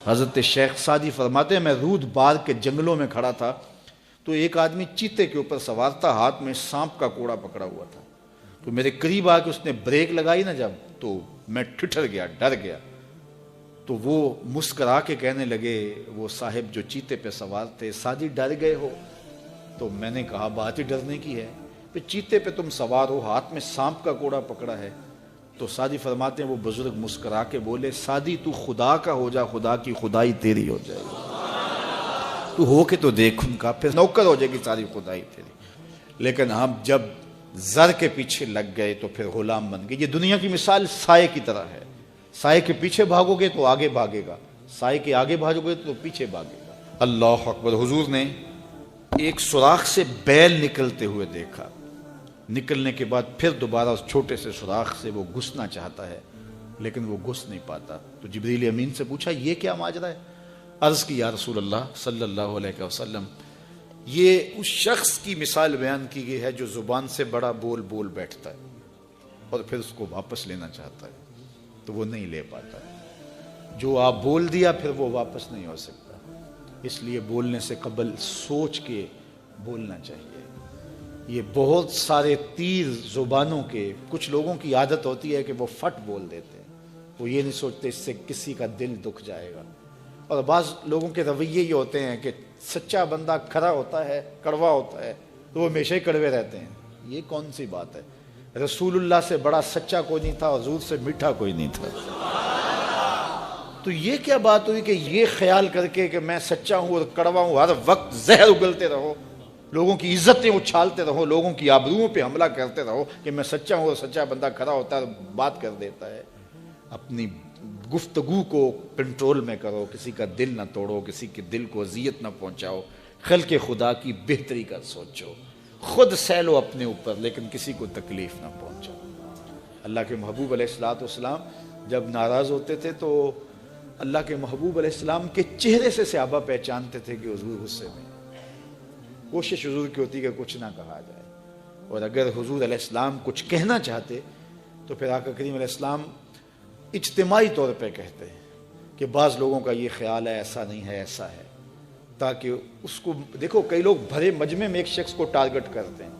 हज़रत शेख सादी फरमाते हैं, मैं रूद बार के जंगलों में खड़ा था तो एक आदमी चीते के ऊपर सवार था, हाथ में सांप का कोड़ा पकड़ा हुआ था। तो मेरे करीब आके उसने ब्रेक लगाई ना जब, तो मैं ठिठर गया, डर गया। तो वो मुस्करा के कहने लगे, वो साहिब जो चीते पे सवार थे, सादी डर गए हो? तो मैंने कहा बात ही डरने की है, फिर चीते पे तुम सवार हो, हाथ में सांप का कोड़ा पकड़ा है। तो सादी फरमाते हैं, वो बुजुर्ग मुस्करा के बोले, सादी तू खुदा का हो जा, खुदा की खुदाई तेरी हो जाएगी। तू हो के तो देख उनका, फिर नौकर हो जाएगी सारी खुदाई तेरी। लेकिन हम जब जर के पीछे लग गए तो फिर गुलाम बन गए। ये दुनिया की मिसाल साए की तरह है। साए के पीछे भागोगे तो आगे भागेगा, साए के आगे भागोगे तो पीछे भागेगा। अल्लाह अकबर। हुजूर ने एक सुराख से बैल निकलते हुए देखा। निकलने के बाद फिर दोबारा उस छोटे से सुराख से वो घुसना चाहता है, लेकिन वो घुस नहीं पाता। तो जिब्रील अमीन से पूछा, ये क्या माजरा है? अर्ज की, या रसूल अल्लाह सल्लल्लाहु अलैहि वसल्लम, ये उस शख्स की मिसाल बयान की गई है जो जुबान से बड़ा बोल बोल बैठता है और फिर उसको वापस लेना चाहता है तो वो नहीं ले पाता है। जो आप बोल दिया फिर वो वापस नहीं हो सकता। इसलिए बोलने से कबल सोच के बोलना चाहिए। ये बहुत सारे तीर जुबानों के, कुछ लोगों की आदत होती है कि वो फट बोल देते हैं, वो ये नहीं सोचते इससे किसी का दिल दुख जाएगा। और बाज़ लोगों के रवैये ये होते हैं कि सच्चा बंदा खरा होता है, कड़वा होता है, तो वो हमेशा ही कड़वे रहते हैं। ये कौन सी बात है? रसूलुल्लाह से बड़ा सच्चा कोई नहीं था, हुजूर से मीठा कोई नहीं था। तो ये क्या बात हुई कि ये ख्याल करके कि मैं सच्चा हूं और कड़वा हूं, हर वक्त जहर उगलते रहो, लोगों की इज्जतें उछालते रहो, लोगों की आबरूओं पे हमला करते रहो कि मैं सच्चा हूं और सच्चा बंदा खरा होता है, बात कर देता है। अपनी गुफ्तगू को कंट्रोल में करो, किसी का दिल ना तोड़ो, किसी के दिल को अजियत ना पहुंचाओ, खल्के खुदा की बेहतरी का सोचो, खुद सहलो अपने ऊपर, लेकिन किसी को तकलीफ ना पहुंचाओ। अल्लाह के महबूब अलैहिस्सलाम जब नाराज होते थे तो अल्लाह के महबूब अलैहिस्सलाम के चेहरे से सहाबा पहचानते थे कि हुजूर गुस्से में। कोशिश हुजूर की होती कि कुछ ना कहा जाए, और अगर हुजूर अलैहिस्सलाम कुछ कहना चाहते तो फिर आका करीम अलैहिस्सलाम इज्तिमाई तौर पे कहते हैं कि बाज़ लोगों का ये ख्याल है, ऐसा नहीं है, ऐसा है, ताकि उसको देखो। कई लोग भरे मजमे में एक शख्स को टारगेट करते हैं,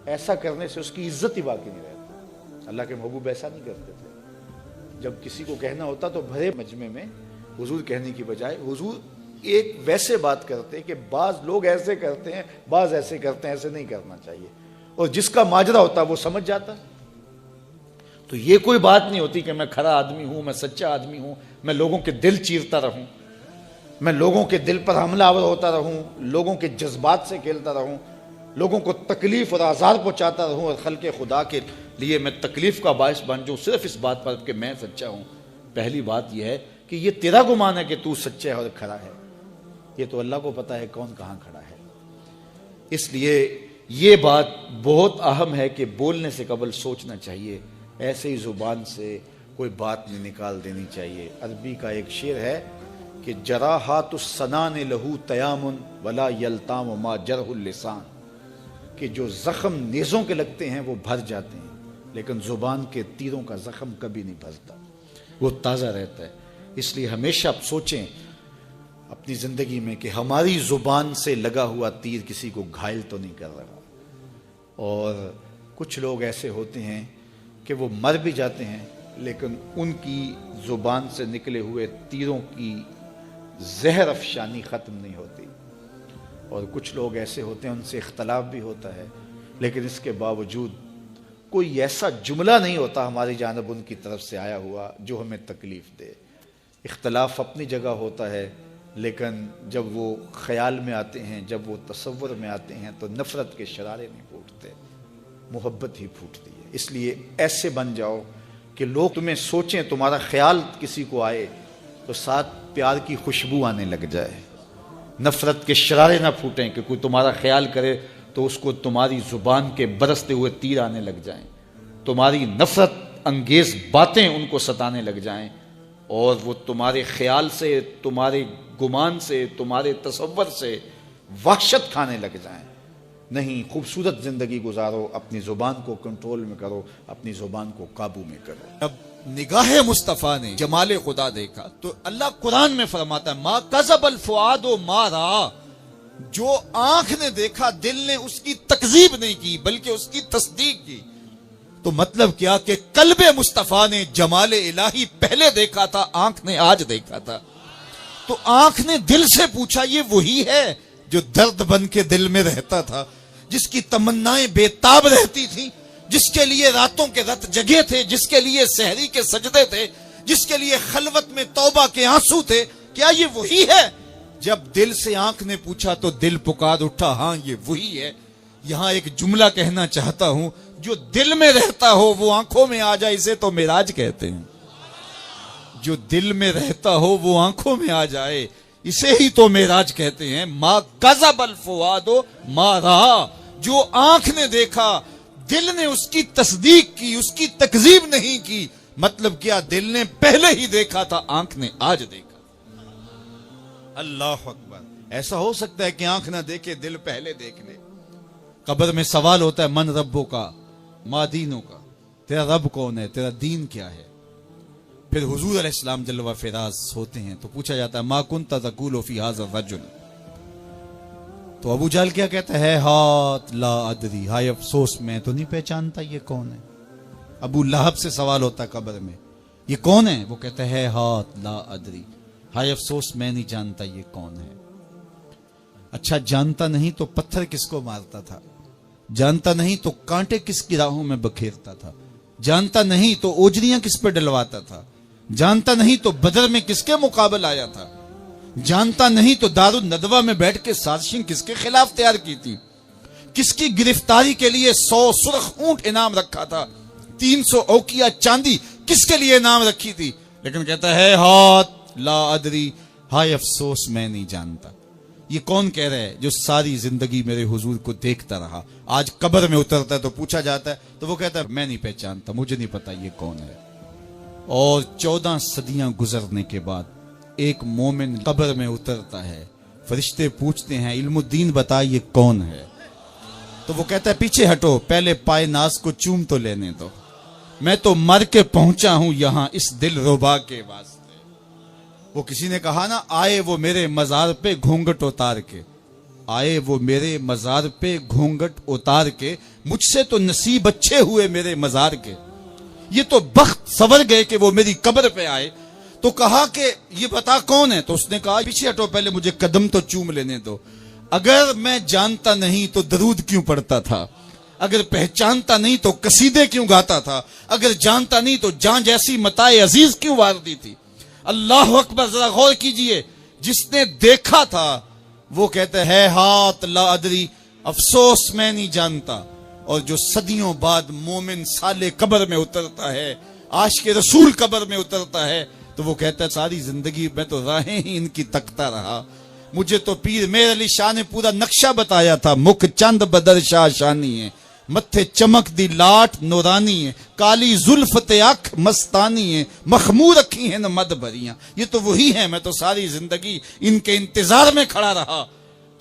ऐसा करने से उसकी इज्जत ही बाकी नहीं रहती। अल्लाह के महबूब ऐसा नहीं करते थे। जब किसी को कहना होता तो भरे मजमे में हुजूर कहने की बजाय हुजूर एक वैसे बात करते कि बाज़ लोग ऐसे करते हैं, बाज़ ऐसे करते हैं, ऐसे नहीं करना चाहिए, और जिसका माजरा होता वो समझ जाता। तो ये कोई बात नहीं होती कि मैं खरा आदमी हूं, मैं सच्चा आदमी हूं, मैं लोगों के दिल चीरता रहूं, मैं लोगों के दिल पर हमलावर होता रहूं, लोगों के जज्बात से खेलता रहूं, लोगों को तकलीफ और आज़ार पहुंचाता रहूं, और खल्के खुदा के लिए मैं तकलीफ का बायस बन जाऊं सिर्फ इस बात पर कि मैं सच्चा हूं। पहली बात यह है कि ये तेरा गुमान है कि तू सच्चा है और खरा है, ये तो अल्लाह को पता है कौन कहां खड़ा है। इसलिए ये बात बहुत अहम है कि बोलने से कबल सोचना चाहिए, ऐसे ही जुबान से कोई बात नहीं निकाल देनी चाहिए। अरबी का एक शेर है कि जराहातुस्सनान लहू तयामुन वला यल्ताम मा जरहुल लिसान, कि जो जख्म नेज़ों के लगते हैं वो भर जाते हैं, लेकिन जुबान के तीरों का जख्म कभी नहीं भरता, वो ताज़ा रहता है। इसलिए हमेशा आप सोचें अपनी ज़िंदगी में कि हमारी ज़ुबान से लगा हुआ तीर किसी को घायल तो नहीं कर रहा। और कुछ लोग ऐसे होते हैं कि वो मर भी जाते हैं, लेकिन उनकी ज़ुबान से निकले हुए तीरों की जहर अफशानी ख़त्म नहीं होती। और कुछ लोग ऐसे होते हैं उनसे इख्तलाफ भी होता है, लेकिन इसके बावजूद कोई ऐसा जुमला नहीं होता हमारी जानब उनकी तरफ से आया हुआ जो हमें तकलीफ़ दे। इख्तलाफ अपनी जगह होता है, लेकिन जब वो ख्याल में आते हैं, जब वो तसव्वुर में आते हैं तो नफ़रत के शरारे नहीं फूटते, मोहब्बत ही फूटती है। इसलिए ऐसे बन जाओ कि लोग तुम्हें सोचें, तुम्हारा ख्याल किसी को आए तो साथ प्यार की खुशबू आने लग जाए, नफ़रत के शरारे ना फूटें कि कोई तुम्हारा ख्याल करे तो उसको तुम्हारी ज़ुबान के बरसते हुए तीर आने लग जाएं, तुम्हारी नफ़रत अंगेज़ बातें उनको सताने लग जाएं, और वो तुम्हारे ख्याल से, तुम्हारे गुमान से, तुम्हारे तसव्वुर से वहशत खाने लग जाएं। नहीं, खूबसूरत ज़िंदगी गुजारो, अपनी ज़ुबान को कंट्रोल में करो, अपनी ज़ुबान को काबू में करो। अब निगाह मुस्तफा ने जमाले खुदा देखा तो अल्लाह कुरान में फरमाता है मा कज़बल फुआदो मा रा, जो आंख ने देखा दिल ने उसकी तकजीब नहीं की बल्कि उसकी तस्दीक की। तो मतलब क्या कि कल्बे मुस्तफा ने जमाले इलाही पहले देखा था, आंख ने आज देखा था। तो आंख ने दिल से पूछा ये वही है जो दर्द बन के दिल में रहता था, जिसकी तमन्नाएं बेताब रहती थी, जिसके लिए रातों के रात जगे थे, जिसके लिए सहरी के सजदे थे, जिसके लिए खलवत में तौबा के आंसू थे। क्या ये वही है? जब दिल से आंख ने पूछा तो दिल पुकार उठा, हां ये वही है। यहां एक जुमला कहना चाहता हूं, जो दिल में रहता हो वो आंखों में आ जाए, इसे तो मेराज कहते हैं। जो दिल में रहता हो वो आंखों में आ जाए, इसे ही तो मेराज कहते हैं। मा कज़बल फुआदो मा रा, जो आंख ने देखा दिल ने उसकी तस्दीक की, उसकी तकजीब नहीं की। मतलब क्या, दिल ने पहले ही देखा था, आंख ने आज देखा। अल्लाह अकबर। ऐसा हो सकता है कि आंख ना देखे दिल पहले देख ले। कब्र में सवाल होता है मन रब्बो का मा दीनों का, तेरा रब कौन है, तेरा दीन क्या है। फिर हुजूर अलैहिस्सलाम जल्वा फिराज होते हैं तो पूछा जाता है मा कुन्ता तक़ूलु फी हाज़ा रजुल, तो अबू जहल क्या कहता है, हाथ ला अदरी, हाय अफसोस मैं तो नहीं पहचानता ये कौन है। अबू लहब से सवाल होता है कब्र में, ये कौन है, वो कहता है हाथ ला अदरी, हाय अफसोस मैं नहीं जानता ये कौन है। अच्छा, जानता नहीं तो पत्थर किसको मारता था, जानता नहीं तो कांटे किसकी राहों में बखेरता था, जानता नहीं तो ओजरियां किस पे डलवाता था, जानता नहीं तो बदर में किसके मुकाबले आया था, जानता नहीं तो दारुल नदवा में बैठ के साजिशें किसके खिलाफ तैयार की थी, किसकी गिरफ्तारी के लिए 100 सुर्ख ऊंट इनाम रखा था, 300 औकिया चांदी किसके लिए इनाम रखी थी। लेकिन कहता है हाथ ला अदरी, हाय अफसोस मैं नहीं जानता। ये कौन कह रहा है, जो सारी जिंदगी मेरे हुजूर को देखता रहा, आज कब्र में उतरता है तो पूछा जाता है तो वो कहता है मैं नहीं पहचानता, मुझे नहीं पता ये कौन है। और 14 सदियां गुजरने के बाद एक मोमिन कब्र में उतरता है, फरिश्ते पूछते हैं इल्मुद्दीन बता ये कौन है, तो वो कहता है पीछे हटो, पहले पाए नाज को चूम तो लेने दो, मैं तो मर के पहुंचा हूं यहां इस दिल रुबा के वास्ते। वो किसी ने कहा ना, आए वो मेरे मजार पे घूंघट उतार के, आए वो मेरे मजार पे घूंघट उतार के, मुझसे तो नसीब अच्छे हुए मेरे मजार के, ये तो बख्त सवर गए कि वो मेरी कब्र पे आए। तो कहा कि ये बता कौन है, तो उसने कहा पीछे हटो, पहले मुझे कदम तो चूम लेने दो। अगर मैं जानता नहीं तो दरूद क्यों पढ़ता था, अगर पहचानता नहीं तो कसीदे क्यों गाता था, अगर जानता नहीं तो जान जैसी मताए अजीज क्यों वार दी थी। अल्लाह अकबर, जरा गौर कीजिए, जिसने देखा था वो कहते है हाथ ला अदरी, अफसोस मैं नहीं जानता। और जो सदियों बाद मोमिन साले कब्र में उतरता है, आशिक़े रसूल कब्र में उतरता है, तो वो कहता है सारी जिंदगी मैं तो राहें ही इनकी तकता रहा, मुझे तो पीर मेर अली शाह ने पूरा नक्शा बताया था, मुख चंद बदर शाह शानी है, मत्थे चमक दी लाट नूरानी है, काली जुल्फ ते अख मस्तानी है, मखमूर रखी है न मद भरियां। ये तो वही है, मैं तो सारी जिंदगी इनके इंतजार में खड़ा रहा।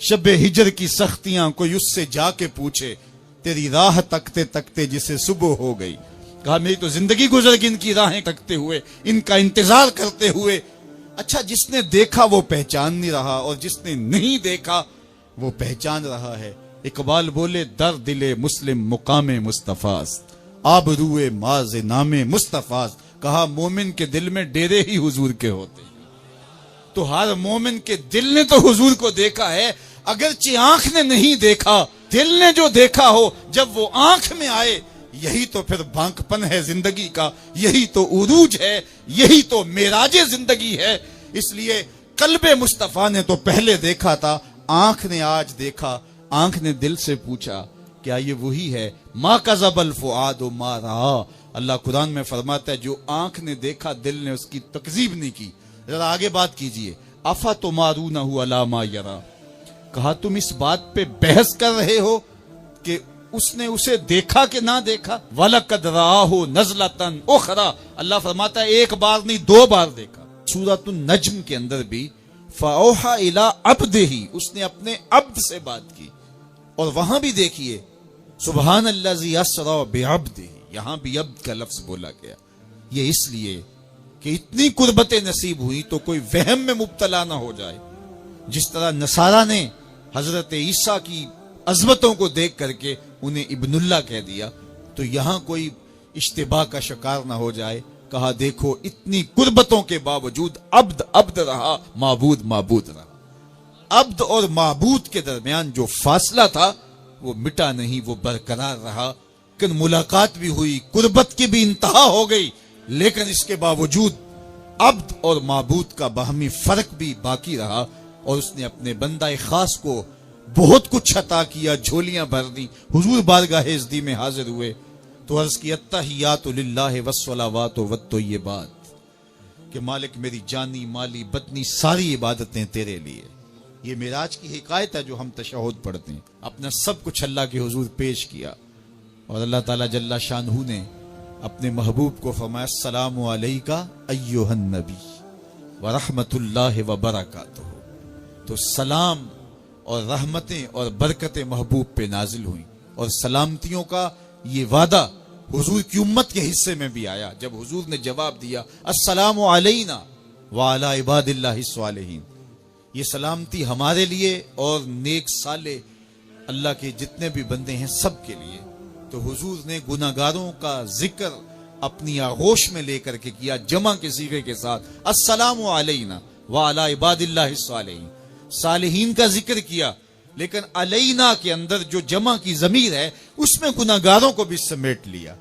शबे हिजर की सख्तियां कोई उससे जाके पूछे, तेरी राह तकते तकते जिसे सुबह हो गई। कहा मेरी तो जिंदगी गुजर गई इनकी राहें तकते हुए, इनका इंतजार करते हुए। अच्छा, जिसने देखा वो पहचान नहीं रहा और जिसने नहीं देखा वो पहचान रहा है। इकबाल बोले दर दिले मुस्लिम मुकामे मुस्तफास, आबरूए माज नामे मुस्तफास। कहा मोमिन के दिल में डेरे ही हुजूर के होते हैं। तो हर मोमिन के दिल ने तो हुजूर को देखा है, अगरचे आंख ने नहीं देखा, दिल ने जो देखा हो, जब वो आंख में आए, यही तो फिर बांकपन है जिंदगी का, यही तो उरूज है, यही तो मेराजे जिंदगी है। इसलिए कल्बे मुस्तफा ने तो पहले देखा था, आंख ने आज देखा। आंख ने दिल से पूछा क्या ये वही है। मा कज़बल फुआदो मा रहा, अल्लाह कुरान में फरमाता है जो आंख ने देखा दिल ने उसकी तकजीब नहीं की। जरा आगे बात कीजिए, अफा तुमारूनहु अला मा यरा, कहा तुम इस बात पे बहस कर रहे हो कि उसने उसे देखा कि ना देखा। वलकद राहु नज़लतन उखरा, अल्लाह फरमाता है एक बार नहीं 2 बार देखा। सूरतुन नज्म के अंदर भी फ़औहा इला अब्दिही, उसने अपने अब्द से बात की। और वहां भी देखिए सुबहानल्लज़ी अस्रा बिअब्दिही, यहां भी अब्द का लफ्ज बोला गया। ये इसलिए कि इतनी कुर्बतें नसीब हुई तो कोई वहम में मुब्तला ना हो जाए। जिस तरह नसारा ने हजरत ईसा की अजमतों को देख करके उन्हें इब्नुल्लाह कह दिया, तो यहां कोई इश्तिबाह का शिकार ना हो जाए। कहा देखो इतनी कुर्बतों के बावजूद अब्द अब्द रहा, माबूद माबूद रहा। अब्द और माबूद के दरमियान जो फासला था वो मिटा नहीं, वो बरकरार रहा। लेकिन मुलाकात भी हुई, कुर्बत की भी इंतहा हो गई, लेकिन इसके बावजूद अब्द और माबूद का बाहमी फर्क भी बाकी रहा। और उसने अपने बंदा खास को बहुत कुछ अता किया, झोलियां भर दी। हुजूर बारगाह इज़्दी में हाजिर हुए तो अर्ज की अत्तहियातु लिल्लाहि वस्सलावातु वत्तय्यिबात, कि मालिक मेरी जानी माली बदनी सारी इबादतें तेरे लिए। ये मिराज की हिकायत है जो हम तशहुद पढ़ते हैं। अपना सब कुछ अल्लाह के हुजूर पेश किया और अल्लाह ताला जल्ला शानहू ने अपने महबूब को फरमाया अस्सलामु अलैका अय्युहन नबी व रहमतुल्लाहि व बरकातुहू। तो सलाम और रहमतें और बरकतें महबूब पे नाजिल हुई और सलामतियों का ये वादा हुजूर की उम्मत के हिस्से में भी आया। जब हुजूर ने जवाब दिया अस्सलामु अलैना व अला इबादिल्लाहिस सालिहीन, ये सलामती हमारे लिए और नेक साले अल्लाह के जितने भी बंदे हैं सब के लिए। तो हुजूर ने गुनाहगारों का जिक्र अपनी आगोश में लेकर के किया, जमा के सीगे के साथ अस्सलामु अलैना व अला इबादिल्लाहिस सालिहीन। सालिहीन का जिक्र किया, लेकिन अलैना के अंदर जो जमा की जमीर है उसमें गुनाहगारों को भी समेट लिया।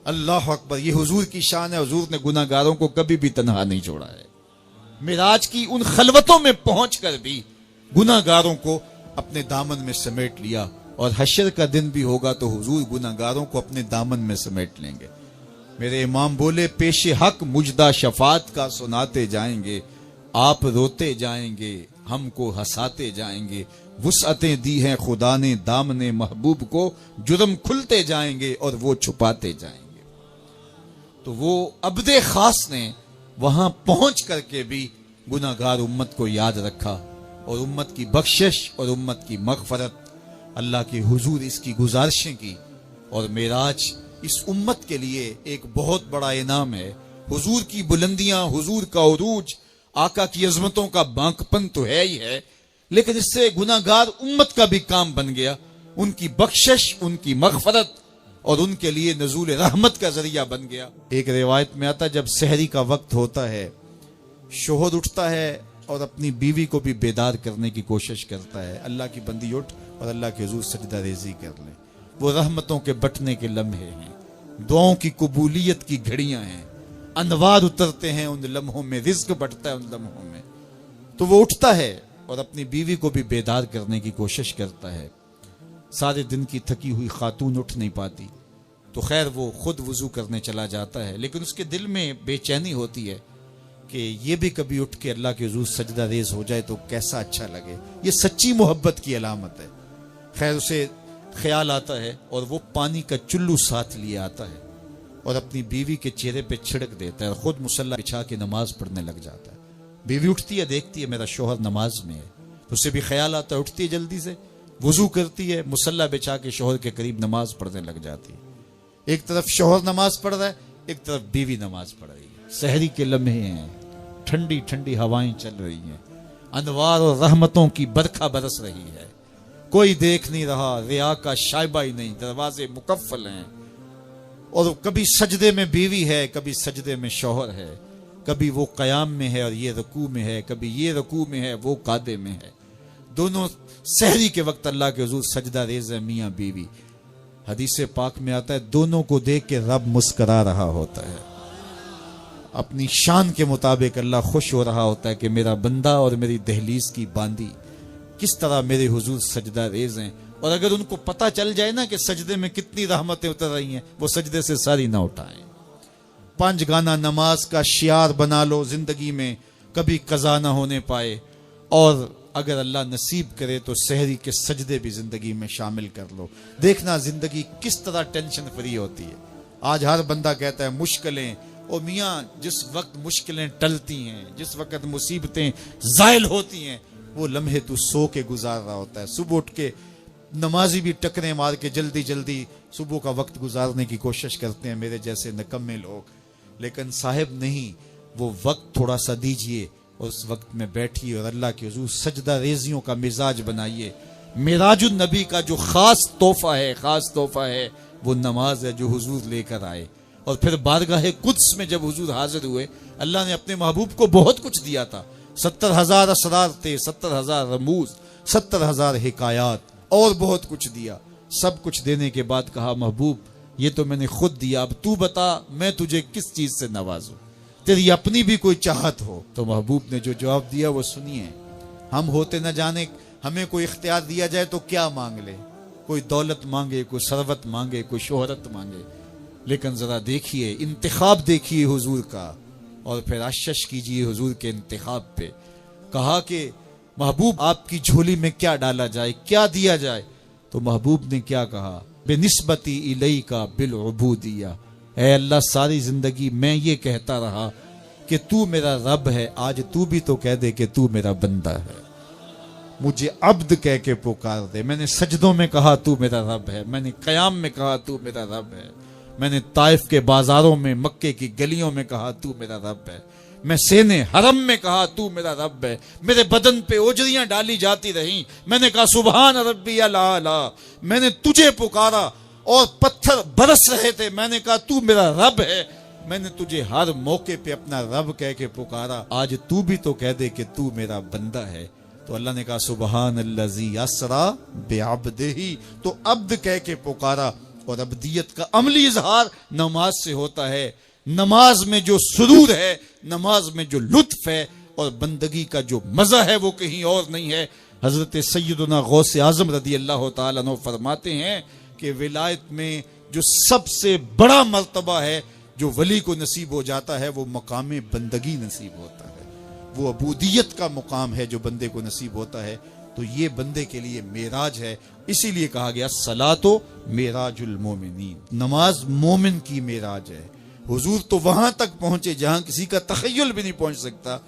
अल्लाह अकबर, ये हुजूर की शान है। हुजूर ने गुनाहगारों को कभी भी तन्हा नहीं छोड़ा है। मिराज की उन खलवतों में पहुंचकर भी गुनाहगारों को अपने दामन में समेट लिया। और हश्र का दिन भी होगा तो हुजूर गुनाहगारों को अपने दामन में समेट लेंगे। मेरे इमाम बोले पेशे हक मुजदा शफात का सुनाते जाएंगे, आप रोते जाएंगे हमको हंसाते जाएंगे। वुसअतें दी हैं खुदा ने दामने महबूब को, जुर्म खुलते जाएंगे और वो छुपाते जाएंगे। तो वो अब्दे खास ने वहां पहुंच करके भी गुनाहगार उम्मत को याद रखा और उम्मत की बख्शिश और उम्मत की मगफरत, अल्लाह के हुजूर इसकी गुजारिशें की। और मेराज इस उम्मत के लिए एक बहुत बड़ा इनाम है। हुजूर की बुलंदियां, हुजूर का उरूज, आका की अजमतों का बांकपन तो है ही है, लेकिन इससे गुनाहगार उम्मत का भी काम बन गया। उनकी बख्शिश, उनकी मगफरत और उनके लिए नजूल रहमत का जरिया बन गया। एक रिवायत में आता, जब सहरी का वक्त होता है, शोहर उठता है और अपनी बीवी को भी बेदार करने की कोशिश करता है, अल्लाह की बंदी उठ और अल्लाह के हुजूर सजदा रेजी कर ले। वो रहमतों के बटने के लम्हे हैं, दुआओं की कबूलियत की घड़ियां हैं, अनवार उतरते हैं उन लम्हों में, रिज्क बढ़ता है उन लम्हों में। तो वो उठता है और अपनी बीवी को भी बेदार करने की कोशिश करता है। सारे दिन की थकी हुई खातून उठ नहीं पाती, तो खैर वो खुद वजू करने चला जाता है, लेकिन उसके दिल में बेचैनी होती है कि ये भी कभी उठ के अल्लाह के हुजूर सजदा रेज हो जाए तो कैसा अच्छा लगे। ये सच्ची मोहब्बत की अलामत है। खैर उसे ख्याल आता है और वो पानी का चुल्लू साथ लिए आता है और अपनी बीवी के चेहरे पे छिड़क देता है और खुद मुसल्ला बिछा के नमाज पढ़ने लग जाता है। बीवी उठती है, देखती है मेरा शोहर नमाज में है, तो उसे भी ख्याल आता है, उठती है जल्दी से, वजू करती है, मुसल्ला बिछा के शोहर के करीब नमाज पढ़ने लग जाती है। एक तरफ शोहर नमाज पढ़ रहा है, एक तरफ बीवी नमाज पढ़ रही है। सहरी के लम्हे हैं, ठंडी ठंडी हवाएं चल रही हैं, अनवार और रहमतों की बरखा बरस रही है। कोई देख नहीं रहा, रिया का शायबा ही नहीं, दरवाजे मुकफ्फल हैं। और कभी सजदे में बीवी है, कभी सजदे में शौहर है, कभी वो कयाम में है और ये रकू में है, कभी ये रकू में है वो कादे में है। दोनों सहरी के वक्त अल्लाह के हुजूर सजदा रेज़ है मियाँ बीवी। हदीस पाक में आता है, दोनों को देख के रब मुस्करा रहा होता है। अपनी शान के मुताबिक अल्लाह खुश हो रहा होता है कि मेरा बंदा और मेरी दहलीज की बांदी किस तरह मेरे हुजूर सजदा रेज हैं। और अगर उनको पता चल जाए ना कि सजदे में कितनी रहमतें उतर रही हैं, वो सजदे से सारी ना उठाएं। 5 गाना नमाज का शियार बना लो जिंदगी में, कभी कज़ा ना होने पाए। और अगर अल्लाह नसीब करे तो सहरी के सजदे भी जिंदगी में शामिल कर लो। देखना जिंदगी किस तरह टेंशन फ्री होती है। आज हर बंदा कहता है मुश्किलें, और मियाँ जिस वक्त मुश्किलें टलती हैं, जिस वक्त मुसीबतें ज़ायल होती हैं, वो लम्हे तू सो के गुजार रहा होता है। सुबह उठ के नमाजी भी टकरे मार के जल्दी जल्दी सुबह का वक्त गुजारने की कोशिश करते हैं मेरे जैसे निकम्मे लोग। लेकिन साहब नहीं, वो वक्त थोड़ा सा दीजिए और उस वक्त में बैठिए और अल्लाह के हुजूर सजदा रेजियों का मिजाज बनाइए। मिराजुन नबी का जो खास तोहफा है वो नमाज है जो हुजूर लेकर आए। और फिर बारगाह कुद्स में जब हुजूर हाजिर हुए, अल्लाह ने अपने महबूब को बहुत कुछ दिया था। 70,000 असरार थे, 70,000 रमूज, 70,000 हिकायात और बहुत कुछ दिया। सब कुछ देने के बाद कहा, महबूब ये तो मैंने खुद दिया, अब तू बता मैं तुझे किस चीज से नवाजूं, तेरी अपनी भी कोई चाहत हो। तो महबूब ने जो जवाब दिया वो सुनिए। हम होते न जाने हमें कोई इख्तियार दिया जाए तो क्या मांग ले, कोई दौलत मांगे, कोई सरवत मांगे, कोई शोहरत मांगे, लेकिन जरा देखिए इंतखाब देखिए हुजूर का और फिर आश्चर्य कीजिए हुजूर के इंतखाब पे। कहा कि महबूब आपकी झोली में क्या डाला जाए, क्या दिया जाए? तो महबूब ने क्या कहा, बेनिस्बती इलई का बिल उबूदिया, ऐ अल्लाह सारी जिंदगी मैं ये कहता रहा कि तू मेरा रब है, आज तू भी तो कह दे कि तू मेरा बंदा है, मुझे अब्द कह के पुकार दे। मैंने सजदों में कहा तू मेरा रब है, मैंने कयाम में कहा तू मेरा रब है, मैंने ताइफ के बाजारों में, मक्के की गलियों में कहा तू मेरा रब है, मैं सेने हरम में कहा तू मेरा रब है, मेरे बदन पे ओजरियां डाली जाती रहीं, मैंने कहा सुबहान रब्बी अला, मैंने तुझे पुकारा और पत्थर बरस रहे थे, मैंने कहा तू मेरा रब है, मैंने तुझे हर मौके पे अपना रब कह के पुकारा, आज तू भी तो कह दे कि तू मेरा बंदा है। तो अल्लाह ने कहा सुबहान अल्लज़ी अस्रा बिअब्दिही, तो अब्द कह के पुकारा। और अब्दियत का अमली इजहार नमाज से होता है। नमाज में जो सुरूर है, नमाज में जो लुत्फ है और बंदगी का जो मजा है वो कहीं और नहीं है। हजरत सैयदना गौस आजम रदी अल्लाह तआला अन्हु फरमाते हैं कि विलायत में जो सबसे बड़ा मर्तबा है जो वली को नसीब हो जाता है वो मकाम बंदगी नसीब होता है, वो अबूदियत का मुकाम है जो बंदे को नसीब होता है। तो ये बंदे के लिए मेराज है, इसीलिए कहा गया सलातो मेराजुल मोमिनीन, नमाज मोमिन की मेराज है। हुजूर तो वहां तक पहुंचे जहां किसी का तखय्युल भी नहीं पहुंच सकता,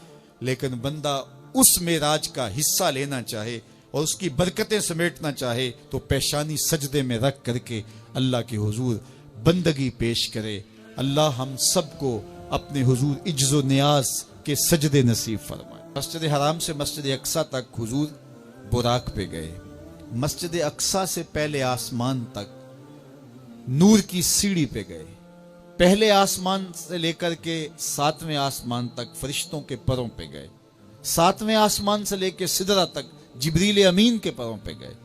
लेकिन बंदा उस मेराज का हिस्सा लेना चाहे और उसकी बरकतें समेटना चाहे तो पेशानी सजदे में रख करके अल्लाह के हुजूर बंदगी पेश करे। अल्लाह हम सबको अपने हुजूर इज्जो नियाज के सजदे नसीब फरमाए। मस्जिद हराम से मस्जिद अक्सा तक हुजूर बुराक पे गए। मस्जिद अक्सा से पहले आसमान तक नूर की सीढ़ी पे गए। पहले आसमान से लेकर के 7वें आसमान तक फरिश्तों के परों पे गए। 7वें आसमान से लेकर सिदरा तक जिब्रील अमीन के परों पे गए।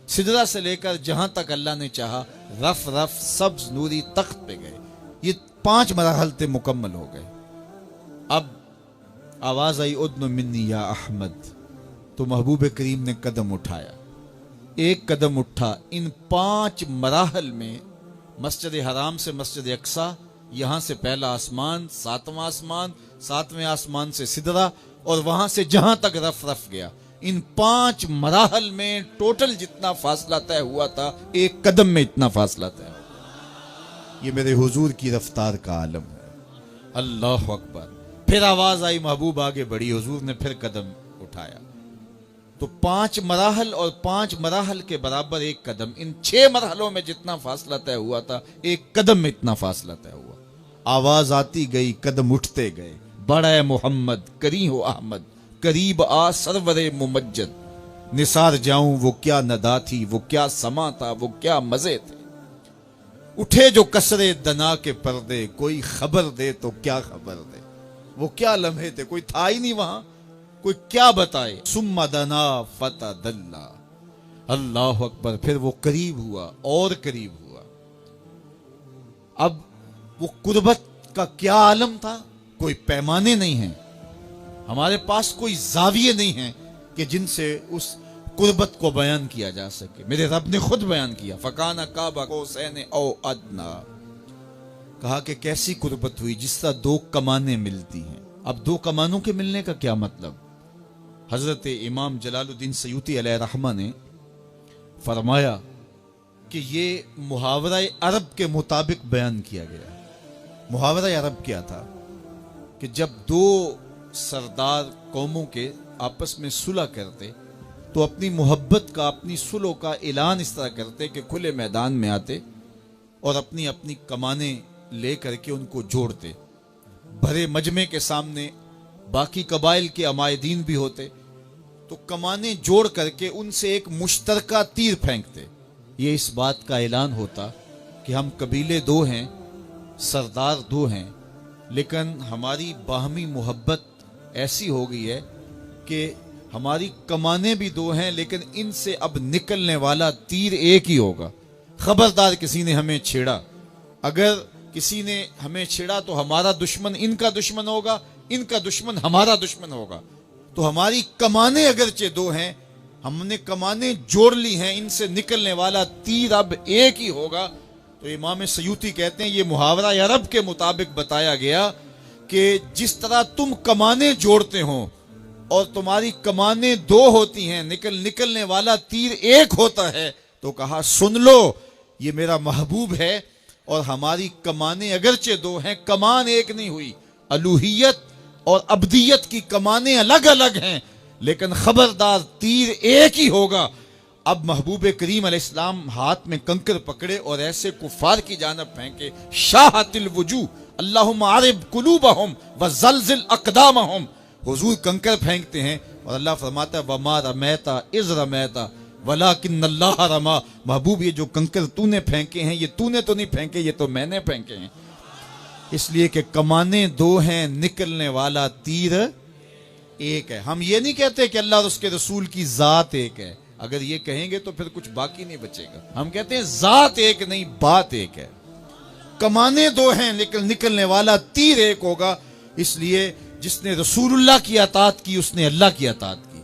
सिदरा से लेकर जहां तक अल्लाह ने चाहा रफ रफ सब्ज नूरी तख्त पे गए। ये 5 मराहलते मुकम्मल हो गए। अब आवाज आई उद्न मिन्नी या अहमद, तो महबूब करीम ने कदम उठाया। एक कदम उठा। इन 5 मराहल में मस्जिद हराम से मस्जिद अक्सा, यहां से पहला आसमान, 7वां आसमान, 7वें आसमान से सिदरा और वहां से जहां तक रफ रफ गया, इन 5 मराहल में टोटल जितना फासला तय हुआ था, एक कदम में इतना फासला तय हुआ। ये मेरे हुजूर की रफ्तार का आलम है। अल्लाह अकबर। फिर आवाज आई, महबूब आगे बढ़ी। हुजूर ने फिर कदम उठाया। तो 5 मराहल और 5 मराहल के बराबर एक कदम। इन 6 मरहलों में जितना फासला तय हुआ था, एक कदम में इतना फासला तय हुआ। आवाज आती गई, कदम उठते गए। बड़ा मोहम्मद करी हो अहमद, करीब आ सरवरे मुमज्जद, निसार जाऊं वो क्या नदा थी, वो क्या समा था, वो क्या मजे थे। उठे जो कसरे दना के पर्दे, कोई खबर दे तो क्या खबर दे। वो क्या लम्हे थे, कोई था ही नहीं वहां, कोई क्या बताए। सुम्मा दना फता दल्ला, अल्लाह अकबर। फिर वो करीब हुआ और करीब हुआ। अब वो कुर्बत का क्या आलम था, कोई पैमाने नहीं है, हमारे पास कोई जाविये नहीं है कि जिनसे उस कुर्बत को बयान किया जा सके। मेरे रब ने खुद बयान किया, फकाना काबा कौसैन औ अदना। कहा कि कैसी कुर्बत हुई जिस तरह 2 कमानें मिलती हैं। अब 2 कमानों के मिलने का क्या मतलब। हजरत इमाम जलालुद्दीन सयूती अलैहि रहमा ने फरमाया कि ये मुहावरा अरब के मुताबिक बयान किया गया। मुहावरा अरब क्या था कि जब 2 सरदार कौमों के आपस में सुलह करते तो अपनी मोहब्बत का, अपनी सुलह का ऐलान इस तरह करते कि खुले मैदान में आते और अपनी अपनी कमाने ले करके उनको जोड़ते। भरे मजमे के सामने बाकी कबाइल के अमायदीन भी होते तो कमाने जोड़ करके उनसे एक मुश्तरका तीर फेंकते। ये इस बात का ऐलान होता कि हम कबीले दो हैं, सरदार दो हैं, लेकिन हमारी बाहमी मोहब्बत ऐसी हो गई है कि हमारी कमाने भी दो हैं, लेकिन इनसे अब निकलने वाला तीर एक ही होगा। खबरदार किसी ने हमें छेड़ा, अगर किसी ने हमें छेड़ा तो हमारा दुश्मन इनका दुश्मन होगा, इनका दुश्मन हमारा दुश्मन होगा। तो हमारी कमाने अगरचे दो हैं, हमने कमाने जोड़ ली हैं, इनसे निकलने वाला तीर अब एक ही होगा। तो इमाम सयूती कहते हैं ये मुहावरा अरब के मुताबिक बताया गया कि जिस तरह तुम कमाने जोड़ते हो और तुम्हारी कमाने दो होती हैं, निकलने वाला तीर एक होता है, तो कहा सुन लो ये मेरा महबूब है और हमारी कमाने अगरचे दो हैं, कमान एक नहीं हुई। अलूहियत और अब्दियत की कमाने अलग अलग हैं, लेकिन खबरदार तीर एक ही होगा। अब महबूब करीम अलैहिस्सलाम हाथ में कंकर पकड़े और ऐसे कुफार की जानब फेंके, शाहतिल वजू अल्लाहुम्मा आरिब कुलूबहुम व ज़लज़िल अक़दामहुम। हुजूर कंकर फेंकते हैं और अल्लाह फरमाता है वमा रमैता इज़ रमैता वलाकिन्नल्लाह रमा। महबूब ये जो कंकर तूने फेंके हैं ये तूने तो नहीं फेंके, ये तो मैंने फेंके हैं। इसलिए कि कमाने दो हैं, निकलने वाला तीर एक है। हम ये नहीं कहते कि अल्लाह और उसके रसूल की जात एक है, अगर ये कहेंगे तो फिर कुछ बाकी नहीं बचेगा। हम कहते हैं जात एक नहीं, बात एक है। कमाने दो हैं लेकिन निकलने वाला तीर एक होगा। इसलिए जिसने रसूलुल्लाह की अतात की उसने अल्लाह की अतात की,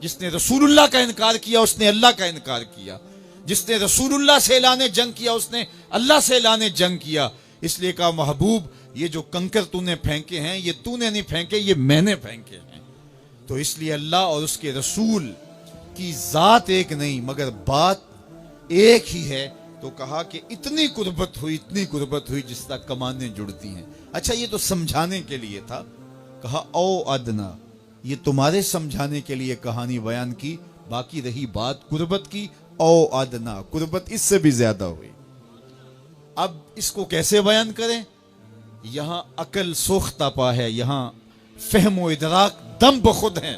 जिसने रसूलुल्लाह का इनकार किया उसने अल्लाह का इनकार किया, जिसने रसूलुल्लाह से ऐलाने जंग किया उसने अल्लाह से ऐलाने जंग किया। इसलिए कहा महबूब ये जो कंकर तूने फेंके हैं ये तूने नहीं फेंके, ये मैंने फेंके हैं। तो इसलिए अल्लाह और उसके रसूल की जात एक नहीं मगर बात एक ही है। तो कहा कि इतनी कुर्बत हुई, इतनी कुर्बत हुई जिस तरह कमाने जुड़ती हैं। अच्छा ये तो समझाने के लिए था। कहा ओ अदना, ये तुम्हारे समझाने के लिए कहानी बयान की, बाकी रही बात कुर्बत की, ओ अदना कुर्बत इससे भी ज्यादा हुई। अब इसको कैसे बयान करें? यहां अकल सोख्ता पा है, यहां फहमो इदराक दम बखुद है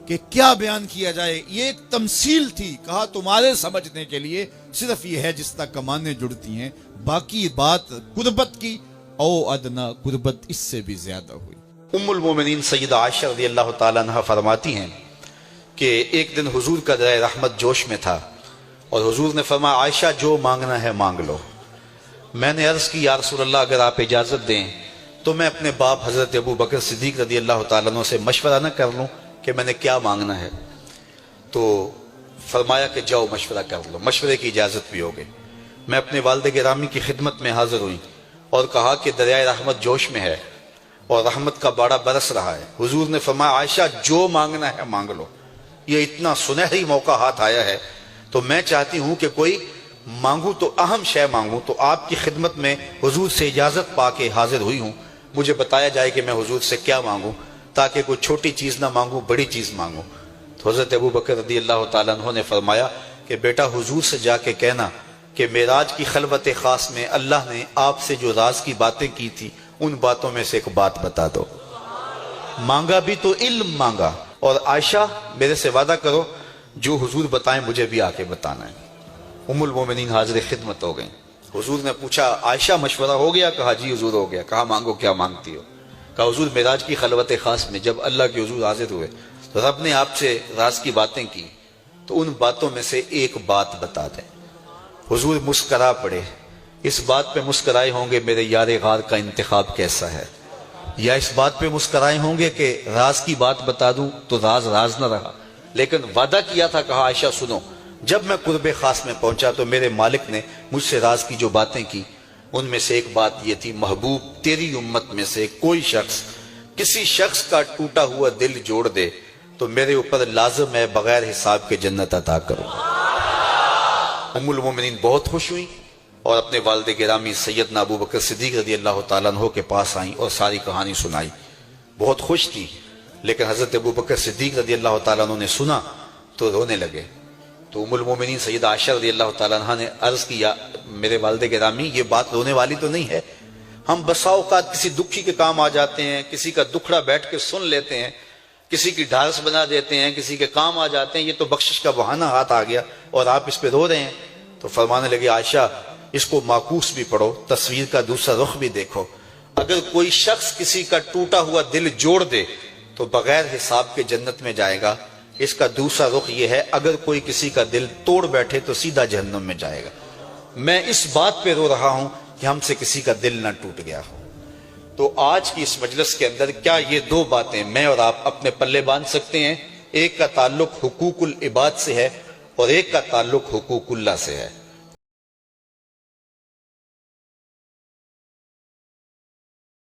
कि क्या बयान किया जाए। ये एक तमसील थी, कहा तुम्हारे समझने के लिए सिर्फ ये है जिस तरह कमाने जुड़ती हैं, बाकी बात कुर्बत की, ओ अदना कुर्बत इससे भी ज्यादा हुई। उम्मुल मोमिनीन सैयदा आयशा रज़ियल्लाहु ताला अन्हा फरमाती हैं कि एक दिन हुजूर का दर रहमत जोश में था और हुजूर ने फरमाया आयशा जो मांगना है मांग लो। मैंने अर्ज की या रसूल अल्लाह अगर आप इजाजत दें तो मैं अपने बाप हजरत अबू बकर सिद्दीक रज़ियल्लाहु ताला अन्हु से मशवरा न कर लूं कि मैंने क्या मांगना है। तो फरमाया कि जाओ मशवरा कर लो। मशवरे की इजाजत भी हो गई। मैं अपने वालिद गिरामी की खिदमत में हाजिर हुई और कहा कि दरिया रहमत जोश में है और रहमत का बाड़ा बरस रहा है। हुजूर ने फरमाया आयशा जो मांगना है मांग लो, ये इतना सुनहरी मौका हाथ आया है तो मैं चाहती हूं कि कोई मांगू तो अहम शय मांगू। तो आपकी खिदमत में हुजूर से इजाजत पाके हाजिर हुई हूं, मुझे बताया जाए कि मैं हुजूर से क्या मांगू, ताकि कोई छोटी चीज ना मांगू, बड़ी चीज मांगू। तो हजरत अबू बकर रज़ियल्लाहु ताला अन्हु ने फरमाया कि बेटा हुजूर से जाके कहना कि मेराज की खलवत खास में अल्लाह ने आपसे जो राज की बातें की थी उन बातों में से एक बात बता दो। मांगा भी तो इल्म मांगा। और आयशा मेरे से वादा करो जो हुजूर बताएं मुझे भी आके बताना है। उम्मुल मोमिनीन हाजिर खिदमत हो गई। हुजूर ने पूछा आयशा मशवरा हो गया? कहा जी हुजूर हो गया। कहा मांगो क्या मांगती हो? कहा हुजूर मेराज की खलवत खास में जब अल्लाह के हुजूर हाजिर हुए तो रब ने आपसे राज की बातें की तो उन बातों में से एक बात बता दें। हुजूर मुस्करा पड़े। इस बात पे मुस्कराए होंगे मेरे यार गार का इंतखाब कैसा है, या इस बात पे मुस्कराए होंगे कि राज की बात बता दूं तो राज राज न रहा। लेकिन वादा किया था, कहा आयशा सुनो, जब मैं कुर्बे खास में पहुंचा तो मेरे मालिक ने मुझसे राज की जो बातें की उनमें से एक बात यह थी, महबूब तेरी उम्मत में से कोई शख्स किसी शख्स का टूटा हुआ दिल जोड़ दे तो मेरे ऊपर लाजिम है बगैर हिसाब के जन्नत अता करो। उम्मुल मोमिनीन बहुत खुश हुई और अपने वालिद गिरामी सैयदना अबू बकर सिद्दीक रज़ियल्लाहु ताला अन्हु के पास आई और सारी कहानी सुनाई। बहुत खुश थी, लेकिन हजरत अबू बकर सिद्दीक रज़ियल्लाहु ताला अन्हु ने सुना तो रोने लगे। तो उम्मुल मोमिनीन सैयदा आयशा रज़ियल्लाहु ताला अन्हा ने अर्ज किया मेरे वालिद गिरामी ये बात रोने वाली तो नहीं है, हम बसा औकात किसी दुखी के काम आ जाते हैं, किसी का दुखड़ा बैठ के सुन लेते हैं, किसी की ढारस बना देते हैं, किसी के काम आ जाते हैं, ये तो बख्शिश का बहाना हाथ आ गया और आप इस पे रो रहे हैं। तो फरमाने लगे आयशा इसको माकूस भी पढ़ो, तस्वीर का दूसरा रुख भी देखो। अगर कोई शख्स किसी का टूटा हुआ दिल जोड़ दे तो बगैर हिसाब के जन्नत में जाएगा। इसका दूसरा रुख यह है, अगर कोई किसी का दिल तोड़ बैठे तो सीधा जहन्नम में जाएगा। मैं इस बात पे रो रहा हूं कि हमसे किसी का दिल ना टूट गया हो। तो आज की इस मजलिस के अंदर क्या ये दो बातें मैं और आप अपने पल्ले बांध सकते हैं? एक का ताल्लुक हुकूकुल इबाद से है और एक का ताल्लुक हुकूकुल्लाह से है।